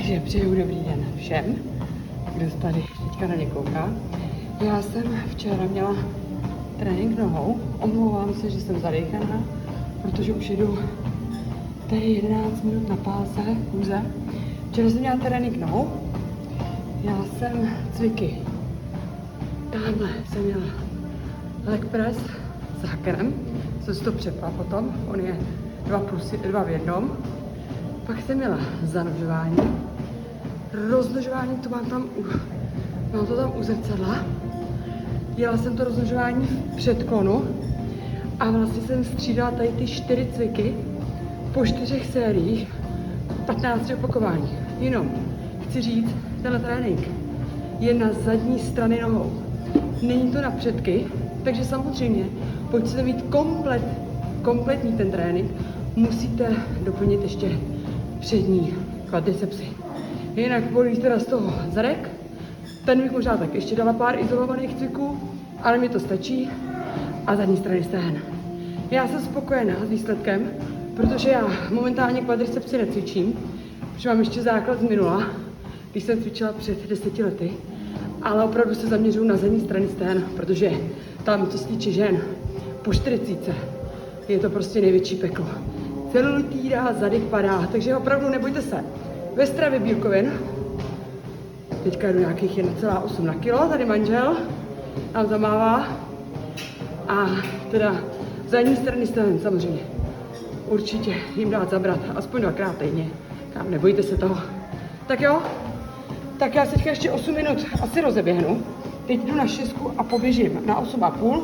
Takže přeju dobrý den všem, kdo se tady teďka na mě kouká. Já jsem včera měla trénink nohou. Omlouvám se, že jsem zadechaná, protože už jedu tady 11 minut na páse kůze. Včera jsem měla trénink nohou. Já jsem cviky. Tamhle jsem měla leg press s hakerem. Jsem si to přepla potom. On je 2 v jednom. Pak jsem měla zanožování. Roznožování, to mám to tam u zrcadla. Dělala jsem to roznožování v předklonu a vlastně jsem střídala tady ty 4 cviky po 4 sériích 15 opakování. Jenom chci říct, tenhle trénink je na zadní strany nohou. Není to na předky, takže samozřejmě, pokud chcete mít kompletní ten trénink, musíte doplnit ještě přední kvadricepsy. Jinak bolí teda z toho zadek, ten bych možná tak ještě dala pár izolovaných cviků, ale mi to stačí a zadní strany stehen. Já jsem spokojená s výsledkem, protože já momentálně kvadricepsy necvičím, protože mám ještě základ z minula, když jsem cvičila před 10 lety, ale opravdu se zaměřuju na zadní strany stehen, protože tam, co se týče žen, po 40 je to prostě největší peklo. Celulitída, zadek padá, takže opravdu nebojte se. Ve stravě bílkovin, teďka jdu nějakých 1,8 na kilo, tady manžel nám zamává a teda zadní strany stehen samozřejmě. Určitě jim dát zabrat, aspoň 2krát týdně, tam nebojte se toho. Tak jo, tak já se teďka ještě 8 minut asi rozeběhnu, teď jdu na 6 a poběžím na 8,5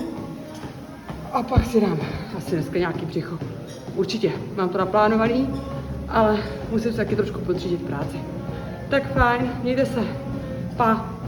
a pak si dám asi dneska nějaký břicho. Určitě, mám to naplánovaný, ale musím se taky trošku podřídit práci. Tak fajn, mějte se. Pa.